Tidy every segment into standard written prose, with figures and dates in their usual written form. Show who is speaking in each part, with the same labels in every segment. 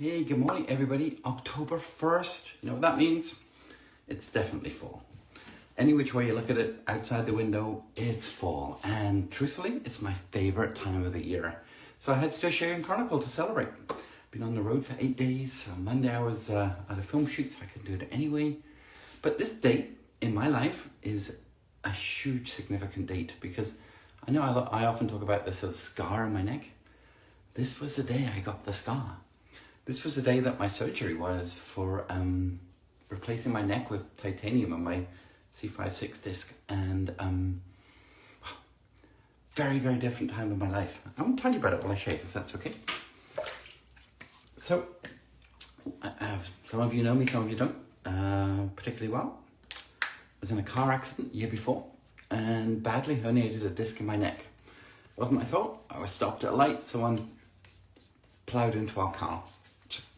Speaker 1: Hey, good morning everybody. October 1st, you know what that means? It's definitely fall. Any which way you look at it, outside the window, it's fall. And truthfully, it's my favorite time of the year. So I had to just share in Chronicle to celebrate. Been on the road for 8 days. On Monday I was at a film shoot, so I could do it anyway. But this date in my life is a huge significant date because I know I often talk about this sort of scar on my neck. This was the day I got the scar. This was the day that my surgery was for replacing my neck with titanium on my C5-6 disc. And very, very different time of my life. I won't tell you about it while I shave, if that's okay. So, some of you know me, some of you don't particularly well. I was in a car accident the year before and badly herniated a disc in my neck. It wasn't my fault. I was stopped at a light, someone ploughed into our car.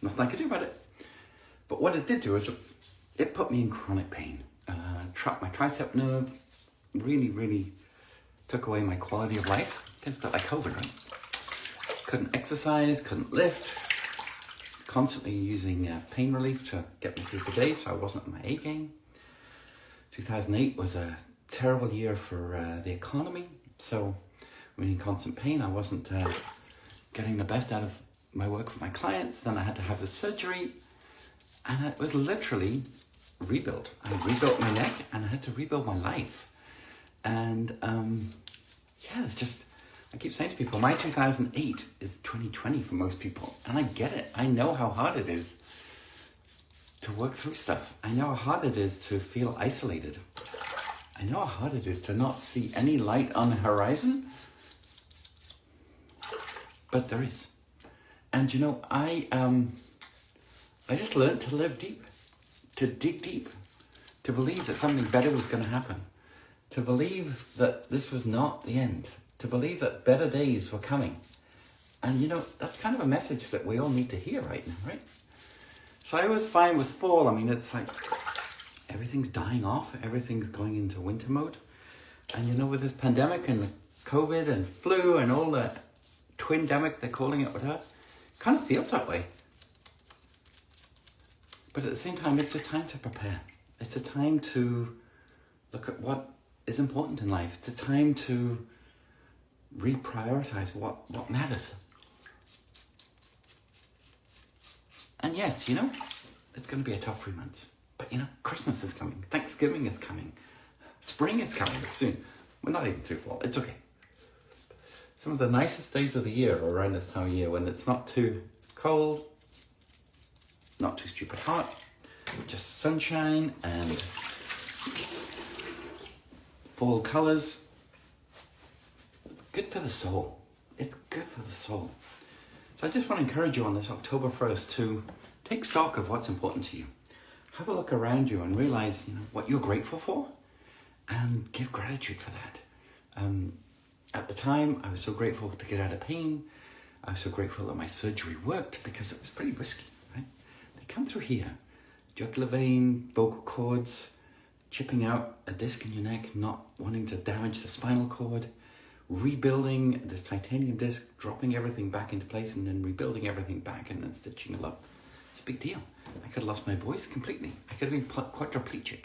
Speaker 1: Nothing I could do about it. But what it did do is it put me in chronic pain. Trapped my tricep nerve, really took away my quality of life. It's a bit like COVID, right? Couldn't exercise, couldn't lift, constantly using pain relief to get me through the day, so I wasn't in my A game. 2008 was a terrible year for the economy, so when in constant pain, I wasn't getting the best out of my work for my clients. Then I had to have the surgery, and it was literally rebuilt. I rebuilt my neck and I had to rebuild my life. And it's just, I keep saying to people, my 2008 is 2020 for most people, and I get it. I know how hard it is to work through stuff. I know how hard it is to feel isolated. I know how hard it is to not see any light on the horizon, but there is. And you know, I just learned to live deep, to dig deep, to believe that something better was going to happen, to believe that this was not the end, to believe that better days were coming. And you know, that's kind of a message that we all need to hear right now, right? So I was fine with fall. I mean, it's like everything's dying off, everything's going into winter mode. And you know, with this pandemic and COVID and flu and all the twindemic, they're calling it, whatever, kind of feels that way. But at the same time, it's a time to prepare. It's a time to look at what is important in life. It's a time to reprioritize what matters. And yes, you know, it's going to be a tough 3 months. But you know, Christmas is coming. Thanksgiving is coming. Spring is coming soon. We're not even through fall. It's okay. Some of the nicest days of the year are around this time of year when it's not too cold, not too stupid hot, just sunshine and fall colours. Good for the soul. It's good for the soul. So I just want to encourage you on this October 1st to take stock of what's important to you. Have a look around you and realise, you know, what you're grateful for and give gratitude for that. At the time, I was so grateful to get out of pain. I was so grateful that my surgery worked because it was pretty risky, right? They come through here, jugular vein, vocal cords, chipping out a disc in your neck, not wanting to damage the spinal cord, rebuilding this titanium disc, dropping everything back into place and then rebuilding everything back and then stitching it up. It's a big deal. I could have lost my voice completely. I could have been quadriplegic.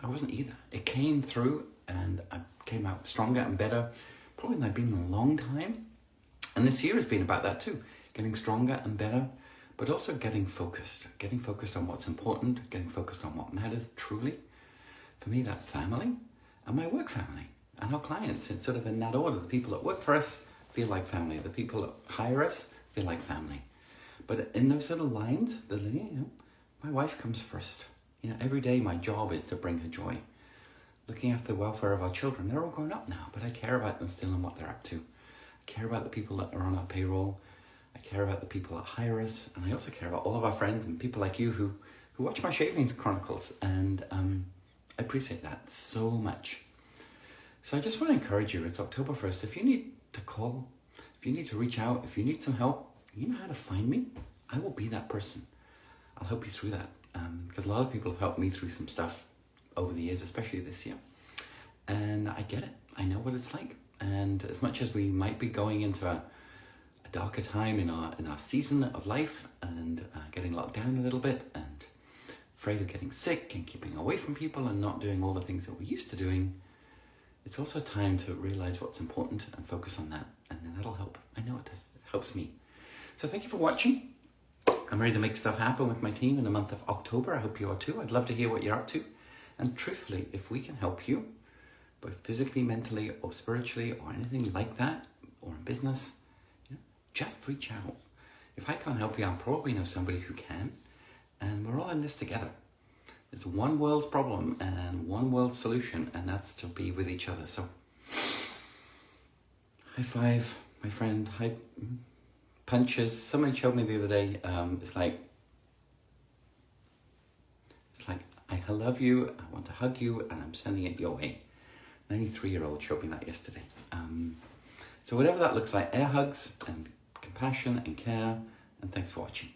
Speaker 1: I wasn't either. It came through and I came out stronger and better, probably than I've been in a long time. And this year has been about that too, getting stronger and better, but also getting focused on what's important, getting focused on what matters truly. For me, that's family and my work family and our clients. It's sort of in that order. The people that work for us feel like family. The people that hire us feel like family. But in those sort of lines, the linear, you know, my wife comes first. You know, every day my job is to bring her joy. Looking after the welfare of our children. They're all grown up now, but I care about them still and what they're up to. I care about the people that are on our payroll. I care about the people that hire us. And I also care about all of our friends and people like you who watch my Shavings Chronicles. And I appreciate that so much. So I just want to encourage you, it's October 1st. If you need to call, if you need to reach out, if you need some help, you know how to find me. I will be that person. I'll help you through that. Because a lot of people have helped me through some stuff over the years, especially this year. And I get it. I know what it's like. And as much as we might be going into a darker time in our season of life, and getting locked down a little bit, and afraid of getting sick and keeping away from people and not doing all the things that we're used to doing, it's also time to realize what's important and focus on that, and then that'll help. I know it does. It helps me. So thank you for watching. I'm ready to make stuff happen with my team in the month of October. I hope you are too. I'd love to hear what you're up to. And truthfully, if we can help you, both physically, mentally, or spiritually, or anything like that, or in business, just reach out. If I can't help you, I probably know somebody who can. And we're all in this together. It's one world's problem and one world's solution, and that's to be with each other. So, high five, my friend. High punches. Somebody showed me the other day. It's like I love you. I want to hug you, and I'm sending it your way. 93-year-old showed me that yesterday. So whatever that looks like, air hugs and compassion and care. And thanks for watching.